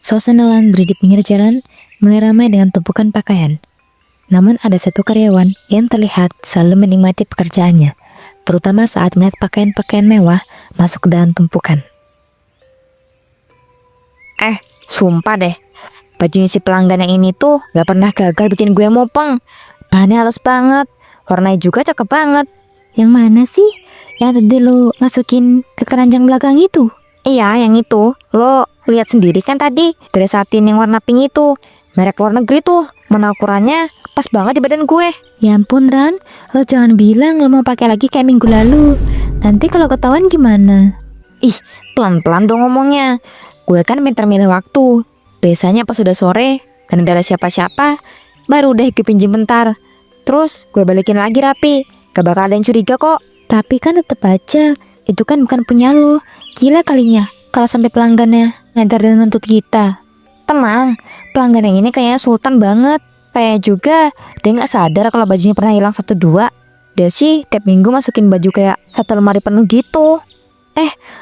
Suasana laundry di pinggir jalan mulai ramai dengan tumpukan pakaian. Namun ada satu karyawan yang terlihat selalu menikmati pekerjaannya, terutama saat melihat pakaian-pakaian mewah masuk ke dalam tumpukan. Sumpah deh, bajunya si pelanggan yang ini tuh gak pernah gagal bikin gue mopeng. Bahannya halus banget, warnanya juga cakep banget. Yang mana sih? Yang tadi lo masukin ke keranjang belakang itu? Iya, yang itu. Lo lihat sendiri kan tadi, dress satin yang warna pink itu. Merek luar negeri tuh, mana ukurannya pas banget di badan gue. Ya ampun Ran, lo jangan bilang lo mau pakai lagi kayak minggu lalu. Nanti kalau ketahuan gimana? Ih, pelan-pelan dong ngomongnya. Gue kan pintar milih waktu. Biasanya pas sudah sore dan gak ada siapa-siapa, baru deh gue pinjem bentar. Terus gue balikin lagi rapi. Gak bakal ada yang curiga kok. Tapi kan tetep aja, itu kan bukan punya lo. Gila kalinya, kalau sampai pelanggannya nyadar dan nuntut kita. Tenang, pelanggan yang ini kayaknya sultan banget. Kayak juga dia gak sadar kalau bajunya pernah hilang 1-2. Dia sih tiap minggu masukin baju kayak satu lemari penuh gitu.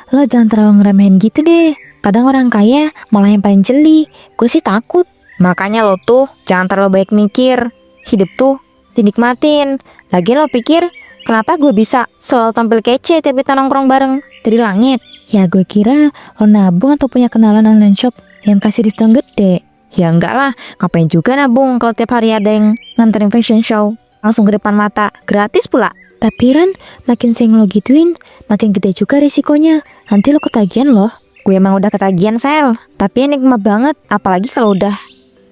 Lo jangan terlalu ngeremehin gitu deh. Kadang orang kaya malah yang paling jeli. Gue sih takut. Makanya lo tuh jangan terlalu banyak mikir. Hidup tuh dinikmatin. Lagi lo pikir kenapa gue bisa selalu tampil kece tiap kita nongkrong bareng dari langit? Ya gue kira lo nabung atau punya kenalan online shop yang kasih diskon gede. Ya enggak lah, ngapain juga nabung kalau tiap hari ada yang nganterin fashion show langsung ke depan mata, gratis pula. Tapi Ran, makin sering lo gituin, makin gede juga risikonya. Nanti lo ketagihan loh. Gue emang udah ketagihan sel, tapi yang nikmat banget, apalagi kalau udah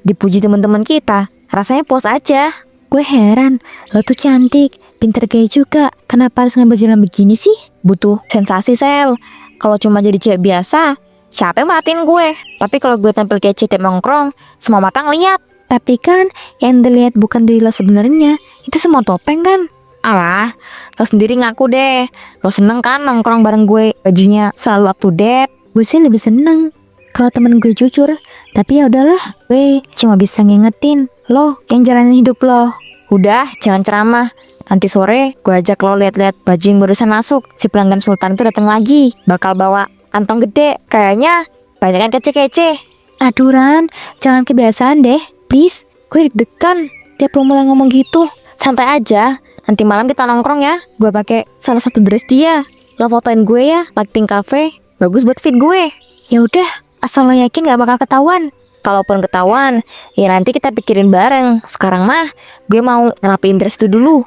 dipuji teman-teman kita, rasanya puas aja. Gue heran, lo tuh cantik, pinter gaya juga. Kenapa harus ngambil jalan begini sih? Butuh sensasi sel. Kalau cuma jadi cewek biasa, siapa yang merhatiin gue? Tapi kalau gue tampil kece tiap nongkrong, semua mata ngeliat. Tapi kan yang dilihat bukan diri lo sebenarnya, itu semua topeng kan? Alah, lo sendiri ngaku deh. Lo seneng kan nongkrong bareng gue, bajunya selalu up to date. Gue sih lebih seneng kalau temen gue jujur. Tapi ya udahlah, gue cuma bisa ngingetin lo yang jalanin hidup lo. Udah, jangan ceramah. Nanti sore gue ajak lo lihat-lihat baju yang barusan masuk. Si pelanggan Sultan itu datang lagi, bakal bawa kantong gede. Kayaknya banyak yang kece-kece. Aduh Ran, jangan kebiasaan deh, please. Gue deg-degan tiap lo mulai ngomong gitu. Santai aja, nanti malam kita nongkrong ya. Gue pakai salah satu dress dia. Lo fotoin gue ya, lighting cafe. Bagus buat fit gue. Ya udah, asal lo yakin gak bakal ketahuan. Kalaupun ketahuan, ya nanti kita pikirin bareng. Sekarang mah, gue mau ngerapiin dress itu dulu.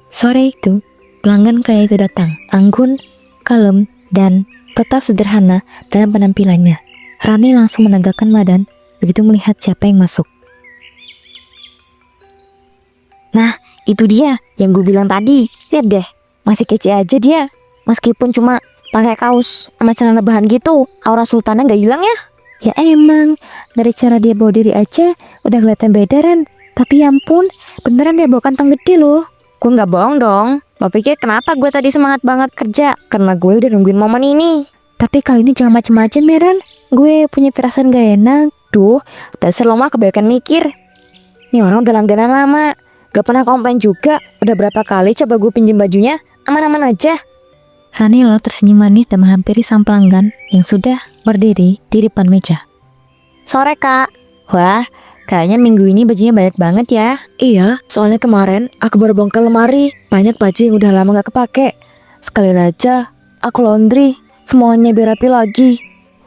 Sore itu, pelanggan kaya itu datang, anggun, kalem, dan tetap sederhana dalam penampilannya. Rani langsung menegakkan badan begitu melihat siapa yang masuk. Nah, itu dia yang gue bilang tadi. Lihat deh, masih kece aja dia. Meskipun cuma pakai kaos sama celana bahan gitu, aura sultannya gak hilang ya? Ya emang, dari cara dia bawa diri aja udah kelihatan beda Ran. Tapi ya ampun, beneran dia bawa kantong gede loh. Gue gak bohong dong. Lo pikir kenapa gue tadi semangat banget kerja? Karena gue udah nungguin momen ini. Tapi kali ini jangan macem-macem ya Ran. Gue punya perasaan gak enak. Duh, dasar lo mah kebanyakan mikir. Nih orang udah langganan lama, gak pernah komplain juga. Udah berapa kali coba gue pinjem bajunya, aman-aman aja. Rani lo tersenyum manis dan menghampiri sang pelanggan yang sudah berdiri di depan meja. Sore kak. Wah, kayaknya minggu ini bajunya banyak banget ya. Iya, soalnya kemarin aku baru bongkar lemari. Banyak baju yang udah lama gak kepake. Sekalian aja aku laundry, semuanya biar rapi lagi.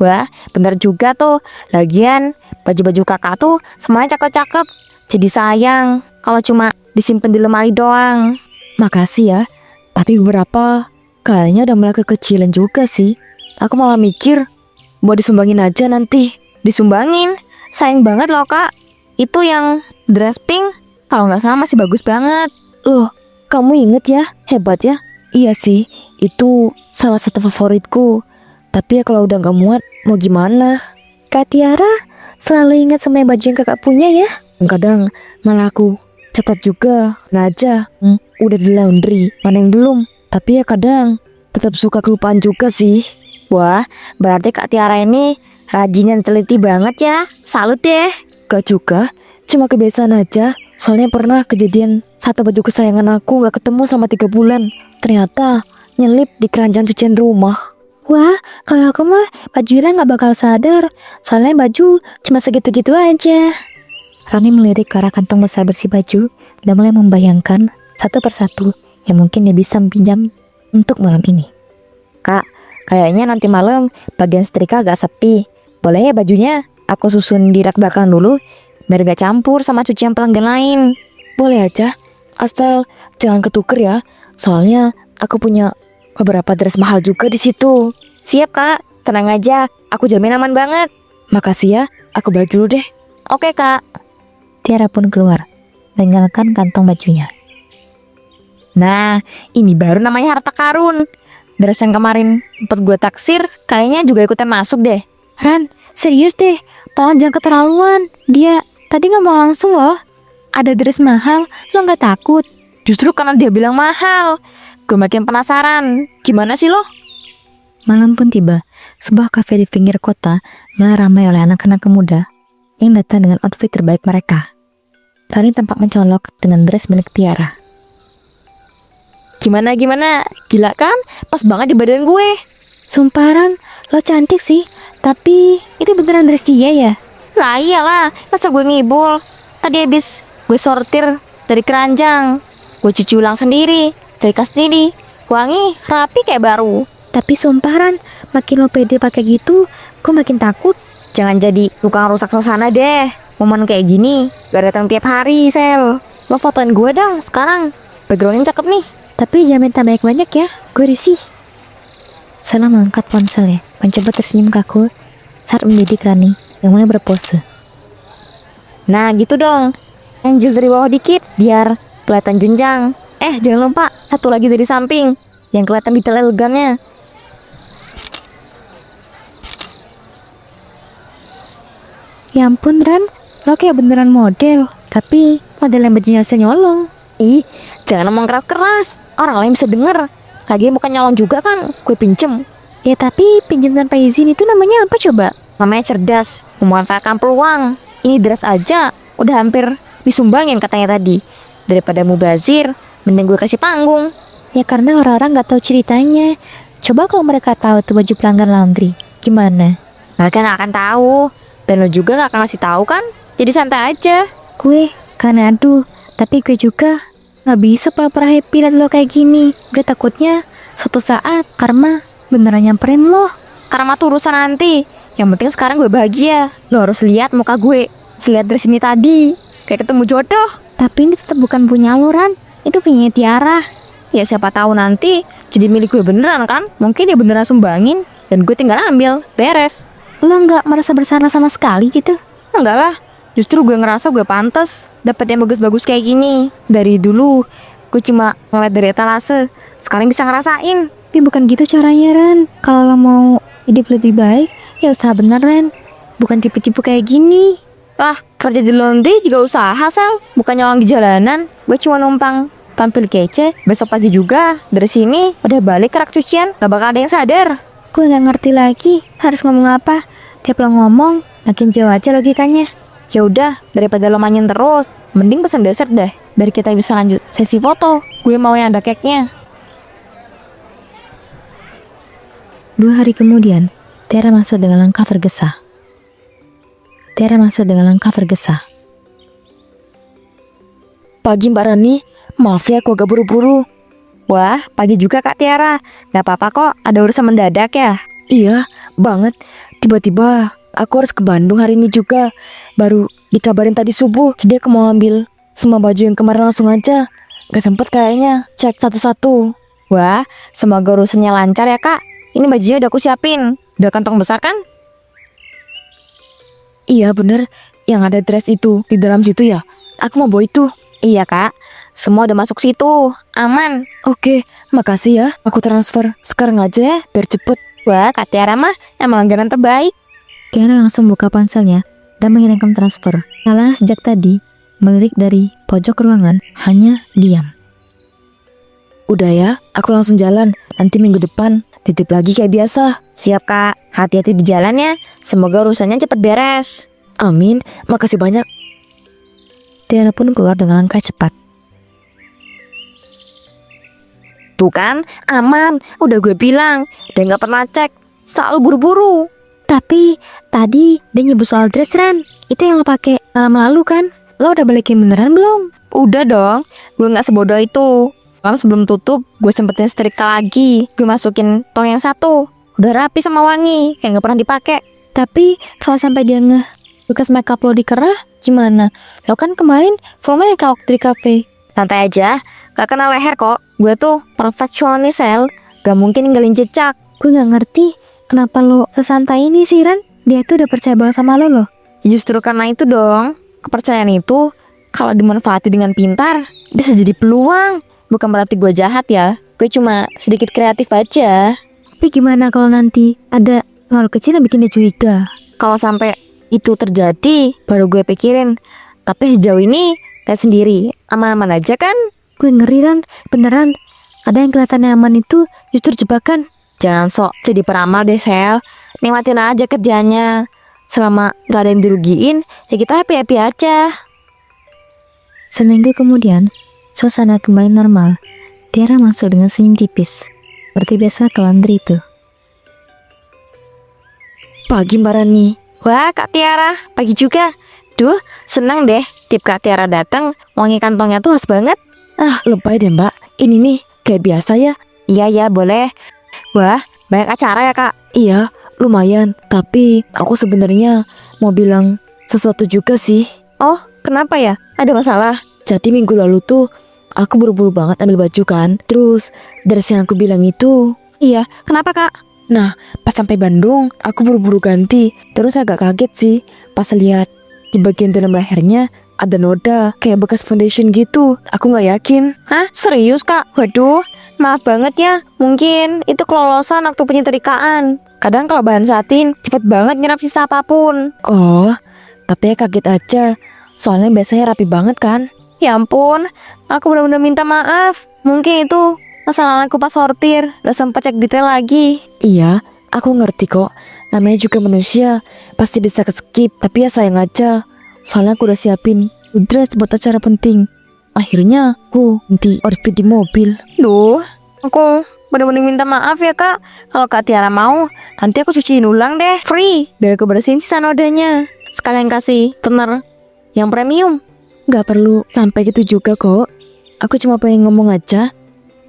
Wah, bener juga tuh. Lagian, baju-baju kakak tuh semuanya cakep-cakep. Jadi sayang kalau cuma disimpan di lemari doang. Makasih ya, tapi beberapa kayaknya udah mulai kekecilan juga sih. Aku malah mikir mau disumbangin aja nanti. Disumbangin? Sayang banget loh kak. Itu yang dress pink, kalau nggak salah masih bagus banget. Loh, kamu inget ya? Hebat ya. Iya sih, itu salah satu favoritku. Tapi ya kalau udah gak muat, mau gimana? Kak Tiara selalu ingat sama baju yang kakak punya ya. Kadang malah aku catat juga. Nah aja, udah di laundry, mana yang belum. Tapi ya kadang tetap suka kelupaan juga sih. Wah, berarti Kak Tiara ini rajin dan teliti banget ya. Salut deh. Gak juga, cuma kebiasaan aja. Soalnya pernah kejadian satu baju kesayangan aku gak ketemu selama 3 bulan. Ternyata nyelip di keranjang cucian rumah. Wah, kalau aku mah baju Ira nggak bakal sadar. Soalnya baju cuma segitu-gitu aja. Rani melirik ke arah kantong besar bersih baju dan mulai membayangkan satu persatu yang mungkin dia bisa pinjam untuk malam ini. Kak, kayaknya nanti malam bagian setrika agak sepi. Boleh ya bajunya aku susun di rak belakang dulu biar gak campur sama cucian pelanggan lain. Boleh aja, asal jangan ketuker ya. Soalnya aku punya beberapa dress mahal juga di situ. Siap kak, tenang aja, aku jamin aman banget. Makasih ya, aku balik dulu deh. Oke kak. Tiara pun keluar, meninggalkan kantong bajunya. Nah, ini baru namanya harta karun. Dress yang kemarin sempat gue taksir, kayaknya juga ikutan masuk deh. Ran, serius deh, tolong jangan keterlaluan. Dia tadi nggak mau langsung loh. Ada dress mahal, lo nggak takut? Justru karena dia bilang mahal, gue makin penasaran. Gimana sih lo? Malam pun tiba, sebuah kafe di pinggir kota mulai ramai oleh anak-anak muda yang datang dengan outfit terbaik mereka. Rani tampak mencolok dengan dress milik Tiara. Gimana? Gila kan? Pas banget di badan gue. Sumpah Ran, lo cantik sih, tapi itu beneran dress dia ya? Lah iyalah, masa gue ngibul. Tadi habis gue sortir dari keranjang, gue cuci ulang sendiri, setrika sendiri, wangi, rapi kayak baru. Tapi sumpah Ran, makin lo pede pakai gitu, gue makin takut. Jangan jadi tukang rusak suasana deh. Momen kayak gini gak datang tiap hari, Sel. Lo fotoin gue dong sekarang. Backgroundnya cakep nih. Tapi jangan minta banyak-banyak ya, gue risih. Sela mengangkat ponselnya, mencoba tersenyum kaku saat mendidik Rani yang mulai berpose. Nah gitu dong, angel dari bawah dikit biar kelihatan jenjang. Jangan lupa satu lagi dari samping yang kelihatan detail elegannya. Ya ampun Ran, lo kayak beneran model. Tapi model yang bajunya hasil nyolong. Ih, jangan ngomong keras-keras, orang lain bisa denger. Lagi bukan nyolong juga kan, gue pinjem. Ya tapi pinjam tanpa izin itu namanya apa coba? Namanya cerdas, memanfaatkan peluang. Ini dress aja udah hampir disumbangin katanya tadi. Daripada mubazir, mending gue kasih panggung. Ya karena orang-orang gak tahu ceritanya. Coba kalau mereka tahu tuh baju pelanggan laundry, gimana? Mereka gak akan tahu, dan lo juga gak akan ngasih tahu kan. Jadi santai aja. Gue karena aduh, tapi gue juga gak bisa pura-pura happy liat lo kayak gini. Gue takutnya suatu saat karma beneran nyamperin lo. Karena tuh urusan nanti. Yang penting sekarang gue bahagia. Lo harus lihat muka gue. Selihat dari sini tadi, kayak ketemu jodoh. Tapi ini tetap bukan punya lo Ran, itu punya Tiara. Ya siapa tahu nanti jadi milik gue beneran kan. Mungkin dia beneran sumbangin dan gue tinggal ambil, beres. Lo gak merasa bersalah sama sekali gitu? Enggak lah, justru gue ngerasa gue pantas dapet yang bagus-bagus kayak gini. Dari dulu gue cuma ngeliat dari etalase, sekarang bisa ngerasain. Tapi bukan gitu caranya Ran. Kalau lo mau hidup lebih baik, ya usaha beneran, bukan tipu-tipu kayak gini. Lah, kerja di laundry juga usaha, Sel. Bukan nyolong di jalanan. Gue cuma numpang tampil kece. Besok pagi juga dari sini udah balik ke rak cucian, gak bakal ada yang sadar. Gue gak ngerti lagi harus ngomong apa. Tiap lo ngomong, makin jauh aja logikanya. Ya udah, daripada lo manyin terus, mending pesen dessert deh, biar kita bisa lanjut sesi foto. Gue mau yang ada cake-nya. 2 hari kemudian, Tiara masuk dengan langkah tergesa. Pagi Mbak Rani, maaf ya aku agak buru-buru. Wah, pagi juga Kak Tiara. Gak apa-apa kok, ada urusan mendadak ya. Iya, banget. Tiba-tiba aku harus ke Bandung hari ini juga. Baru dikabarin tadi subuh, jadi aku mau ambil semua baju yang kemarin langsung aja. Gak sempet kayaknya cek satu-satu. Wah, semoga urusannya lancar ya Kak. Ini bajunya udah aku siapin. Udah kantong besar kan? Iya bener, yang ada dress itu di dalam situ ya. Aku mau bawa itu. Iya Kak, semua udah masuk situ. Aman. Oke, makasih ya. Aku transfer sekarang aja ya, biar cepet. Wah, Kak Tiara mah emang langganan terbaik. Tiara langsung buka ponselnya dan mengirimkan transfer. Salah sejak tadi, melirik dari pojok ruangan, hanya diam. Udah ya, aku langsung jalan. Nanti minggu depan titip lagi kayak biasa. Siap Kak, hati-hati di jalan ya. Semoga urusannya cepet beres. Amin, makasih banyak. Tiara pun keluar dengan langkah cepat. Tuh kan, aman. Udah gue bilang. Dia gak pernah cek. selalu buru-buru. Tapi tadi dia nyebut soal dress Ran. Itu yang lo pakai malam lalu kan? Lo udah balikin beneran belum? Udah dong, gue gak sebodoh itu. Malam sebelum tutup, gue sempetin setrika lagi. Gue masukin tong yang satu. Udah rapi sama wangi, kayak gak pernah dipakai. Tapi kalau sampai dia ngeh bekas makeup lo dikerah, gimana? Lo kan kemarin full makeup waktu di cafe. Santai aja, gak kena leher kok. Gue tuh perfeksionis, Sel. Gak mungkin ninggalin jejak. Gue gak ngerti kenapa lo sesantai ini sih Ran. Dia tuh udah percaya banget sama lo loh. Justru karena itu dong, kepercayaan itu kalau dimanfaati dengan pintar bisa jadi peluang. Bukan berarti gue jahat ya, gue cuma sedikit kreatif aja. Tapi gimana kalau nanti ada hal kecil yang bikin dia curiga? Kalau sampai itu terjadi, baru gue pikirin. Tapi sejauh ini, lihat sendiri, aman-aman aja kan? Gue ngeri Ran, beneran. Ada yang kelihatannya aman itu justru jebakan. Jangan sok jadi peramal deh, Sel. Nikmatin aja kerjanya. Selama gak ada yang dirugiin, ya kita happy-happy aja. Seminggu kemudian, suasana kembali normal. Tiara masuk dengan senyum tipis. Seperti biasa ke laundry itu. Pagi Mbak Rani. Wah, Kak Tiara, pagi juga. Duh, senang deh. Tip Kak Tiara datang, wangi kantongnya tuh khas banget. Ah, lebay deh Mbak. Ini nih, kayak biasa ya. Iya, boleh. Wah, banyak acara ya, Kak? Iya, lumayan. Tapi aku sebenarnya mau bilang sesuatu juga sih. Oh, kenapa ya? Ada masalah? Jadi minggu lalu tuh aku buru-buru banget ambil baju kan. Terus dress yang aku bilang itu. Iya, kenapa, Kak? Nah, pas sampai Bandung, aku buru-buru ganti. Terus agak kaget sih pas lihat di bagian dalam lehernya ada noda kayak bekas foundation gitu. Aku nggak yakin. Hah? Serius, Kak? Waduh, maaf banget ya. Mungkin itu kelolosan waktu penyetrikaan. Kadang kalau bahan satin cepet banget nyerap sisa apapun. Oh, tapi ya kaget aja. Soalnya biasanya rapi banget kan. Ya ampun, aku benar-benar minta maaf. Mungkin itu masalah aku pas sortir, gak sempat cek detail lagi. Iya, aku ngerti kok. Namanya juga manusia, pasti bisa keskip. Tapi ya sayang aja. Soalnya aku udah siapin dress buat acara penting. Akhirnya aku ganti outfit di mobil. Duh, aku benar-benar minta maaf ya, Kak. Kalau Kak Tiara mau, nanti aku cuciin ulang deh, free. Biar aku bersihin sisa nodanya. Sekalian kasih toner yang premium. Gak perlu sampai gitu juga kok. Aku cuma pengen ngomong aja.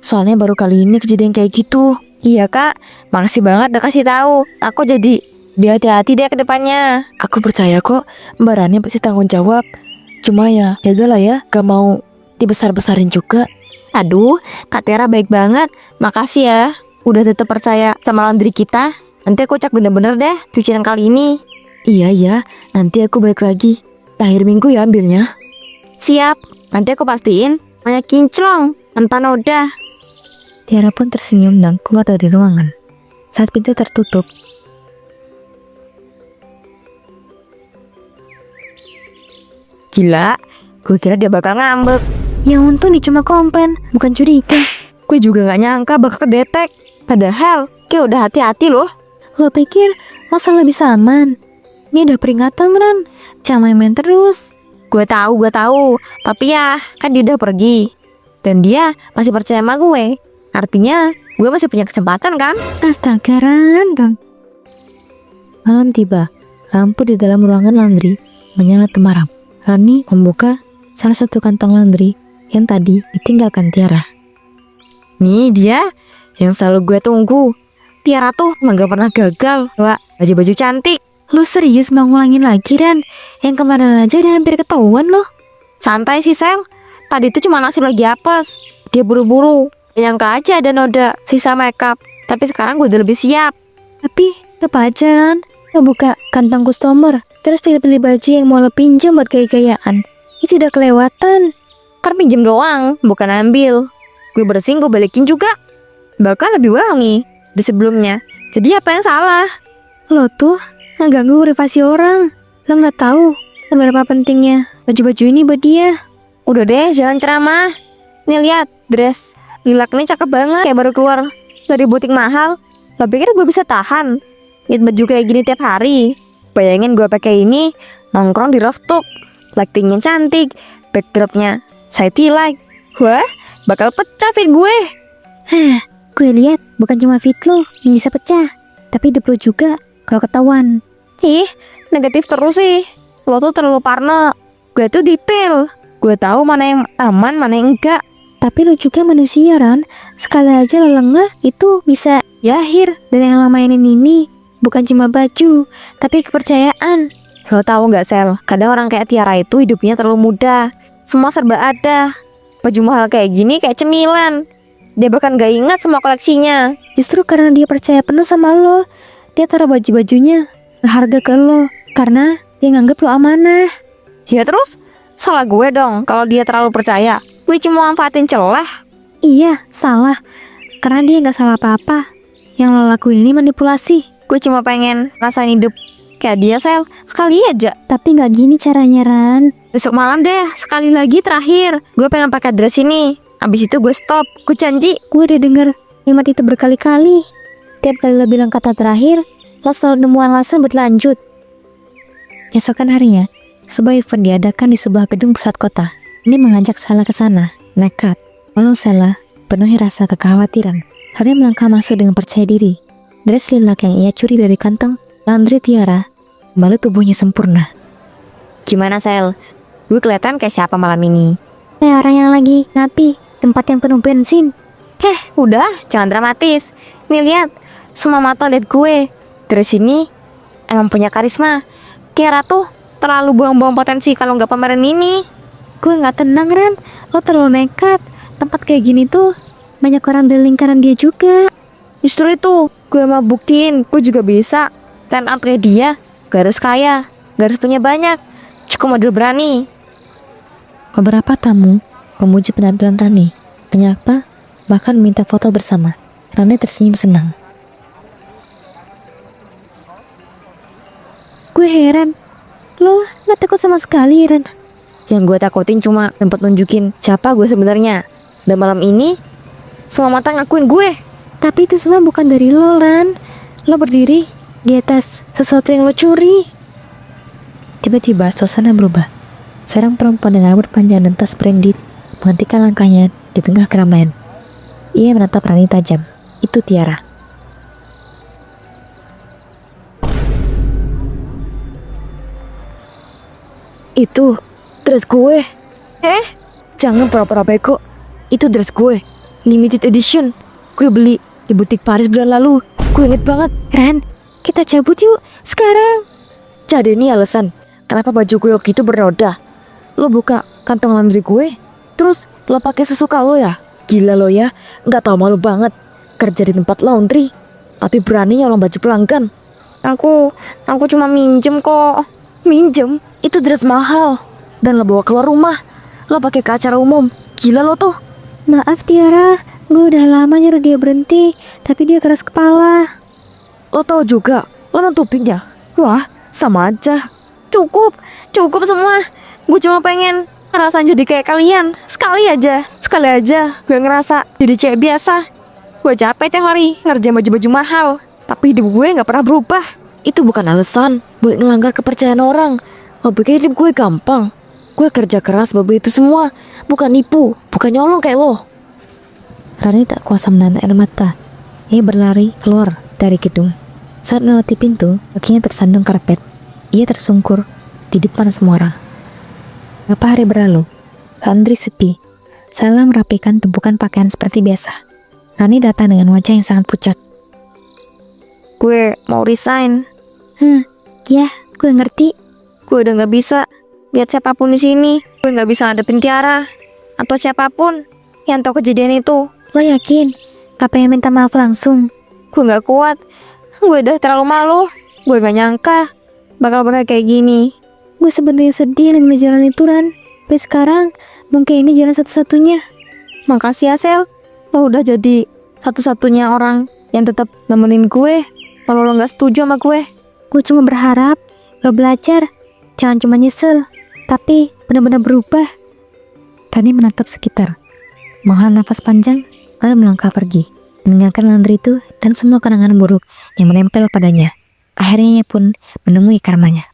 Soalnya baru kali ini kejadian kayak gitu. Iya, Kak, makasih banget udah kasih tahu. Aku jadi biar hati-hati deh ke depannya. Aku percaya kok Mbak Rani pasti tanggung jawab. Cuma ya lah ya, gak mau dibesar-besarin juga. Aduh, Kak Tiara baik banget. Makasih ya, udah tetap percaya sama laundry kita. Nanti aku cek bener-bener deh cucian kali ini. Iya, nanti aku balik lagi. Akhir minggu ya ambilnya. Siap, nanti aku pastiin banyak kinclong tanpa noda. Tiara pun tersenyum dan keluar dari ruangan. Saat pintu tertutup, Gila, gue kira dia bakal ngambek. ya untung dia cuma komplain, bukan curiga. Gue juga gak nyangka bakal kedetek. Padahal, kayak udah hati-hati loh. Lo pikir masalah bisa aman? Ini udah peringatan Ran, jangan main-main terus. Gue tahu. Tapi ya, kan dia udah pergi. Dan dia masih percaya sama gue. Artinya, gue masih punya kesempatan kan? Astaga Ran. Malam tiba, lampu di dalam ruangan laundry menyala temaram. Rani membuka salah satu kantong laundry yang tadi ditinggalkan Tiara. Nih dia, yang selalu gue tunggu. Tiara tuh emang gak pernah gagal. Wah, baju-baju cantik. Lo serius mau ngulangin lagi Ran? Yang kemarin aja udah hampir ketahuan loh. Santai sih, Sel. Tadi tuh cuma nasib lagi apes. Dia buru-buru. Nyangka aja ada noda sisa makeup. Tapi sekarang gue udah lebih siap. Tapi apa aja Ran? Lo buka kantong customer, terus pilih-pilih baju yang mau lo pinjam buat gaya-gayaan. Itu udah kelewatan. Kan pinjem doang, bukan ambil. Gue bersihin, gue balikin juga. Bahkan lebih wangi di sebelumnya. Jadi apa yang salah? Lo tuh ngeganggu privasi orang. Lo nggak tahu seberapa pentingnya baju-baju ini buat dia. Udah deh, jangan ceramah. Nih lihat, dress lilac ini cakep banget. Kayak baru keluar dari butik mahal. Lo pikir gue bisa tahan lihat baju kayak gini tiap hari? Bayangin gue pakai ini nongkrong di rooftop. Lightingnya cantik, backdropnya City light. Wah, bakal pecah fit gue. Hah, gue lihat bukan cuma fit lo yang bisa pecah, Tapi hidup lo juga kalau ketahuan. Ih, negatif terus sih. Lo tuh terlalu parno. Gue tuh detail. Gue tahu mana yang aman, mana yang enggak. Tapi lo juga manusia, Ran. Sekali aja lo lengah, itu bisa yahir. Dan yang lo mainin ini bukan cuma baju, tapi kepercayaan. Lo tahu nggak, Sel? Kadang orang kayak Tiara itu hidupnya terlalu mudah. Semua serba ada. Baju mahal kayak gini kayak cemilan. Dia bahkan gak ingat semua koleksinya. Justru karena dia percaya penuh sama lo, dia taruh baju-bajunya berharga ke lo. Karena dia nganggep lo amanah. Ya terus, salah gue dong kalau dia terlalu percaya. Gue cuma manfaatin celah. Iya, salah. Karena dia gak salah apa-apa. Yang lo lakuin ini manipulasi. Gue cuma pengen rasain hidup kayak dia, Sel. Sekali aja. Tapi gak gini caranya, Ran. Besok malam deh, sekali lagi terakhir. Gue pengen pakai dress ini. Abis itu gue stop. Gue janji. Gue udah denger kalimat itu berkali-kali. Tiap kali lo bilang kata terakhir, lo selalu nemu alasan buat lanjut. Esokan harinya, sebuah event diadakan di sebuah gedung pusat kota. Ini mengajak Sela ke sana, nekat. Walau Sela penuhi rasa kekhawatiran, Hari melangkah masuk dengan percaya diri. Dress lilac yang ia curi dari kantong laundry Tiara, membalut tubuhnya sempurna. Gimana, Sel? Gue kelihatan kayak siapa malam ini? Kayak orang yang lagi ngapi tempat yang penuh bensin. Udah, jangan dramatis. Nih lihat, semua mata lihat gue. Dress ini emang punya karisma. Tiara tuh terlalu buang-buang potensi kalau nggak pameran ini. Gue nggak tenang, Ran. Lo terlalu nekat. Tempat kayak gini tuh banyak orang di lingkaran dia juga. Justru itu, gue mau buktiin gue juga bisa. Stand out kayak dia. Gak harus kaya, gak harus punya banyak. Cukup modal berani. Beberapa tamu memuji penampilan Rani, menyapa, bahkan minta foto bersama. Rani tersenyum senang. Gue heran, lo gak takut sama sekali, Ran? Yang gue takutin cuma tempat nunjukin siapa gue sebenarnya. Dan malam ini, semua mata ngakuin gue. Tapi itu semua bukan dari lo, Ran. Lo berdiri di atas sesuatu yang lo curi. Tiba-tiba suasana berubah. Seorang perempuan dengan rambut panjang dan tas branded menghentikan langkahnya di tengah keramaian. Ia menatap Rani tajam. Itu Tiara. Itu dress gue. Jangan pura-pura beko. Itu dress gue, limited edition. Gue beli di butik Paris bulan lalu. Gue inget banget. Ran, kita cabut yuk sekarang. Jadi ini alasan kenapa baju gue waktu itu bernoda. Lo buka kantong laundry gue, terus lo pakai sesuka lo ya. Gila lo ya, nggak tahu malu banget. Kerja di tempat laundry, tapi berani nyolong baju pelanggan. Aku cuma minjem kok. Minjem? Itu dress mahal. Dan lo bawa keluar rumah. Lo pakai ke acara umum. Gila lo tuh. Maaf Tiara, gue udah lama nyuruh dia berhenti, tapi dia keras kepala. Lo tahu juga, lo nutupinnya. Wah, sama aja. Cukup semua. Gue cuma pengen ngerasain jadi kayak kalian. Sekali aja gue ngerasa jadi cewek biasa. Gue capek tiap hari ngerjain baju-baju mahal, tapi hidup gue gak pernah berubah. Itu bukan alasan buat ngelanggar kepercayaan orang. Lo pikir hidup gue gampang? Gue kerja keras buat itu semua, bukan nipu, bukan nyolong kayak lo. Rani tak kuasa menahan air mata. Ia berlari keluar dari gedung. Saat melewati pintu, kakinya tersandung karpet. Ia tersungkur di depan semua orang. Beberapa hari berlalu, laundry sepi. Sela merapikan tumpukan pakaian seperti biasa. Rani datang dengan wajah yang sangat pucat. Gue mau resign. Ya, gue ngerti. Gue udah gak bisa lihat siapapun di sini. Gue gak bisa ngadepin Tiara atau siapapun yang tahu kejadian itu. Lo yakin? Gak pengen minta maaf langsung? Gue gak kuat. Gue udah terlalu malu. Gue gak nyangka bakal berakhir kayak gini. Gue sebenarnya sedih dengan jalan itu, Ran. Tapi sekarang mungkin ini jalan satu-satunya. Makasih ya, Sel. Lo udah jadi satu-satunya orang yang tetap nemenin gue kalau lo gak setuju sama gue. Gue cuma berharap lo belajar. Jangan cuma nyesel, tapi benar-benar berubah. Rani menatap sekitar, menghela nafas panjang, lalu melangkah pergi, meninggalkan laundry itu dan semua kenangan buruk yang menempel padanya. Akhirnya ia pun menemui karmanya.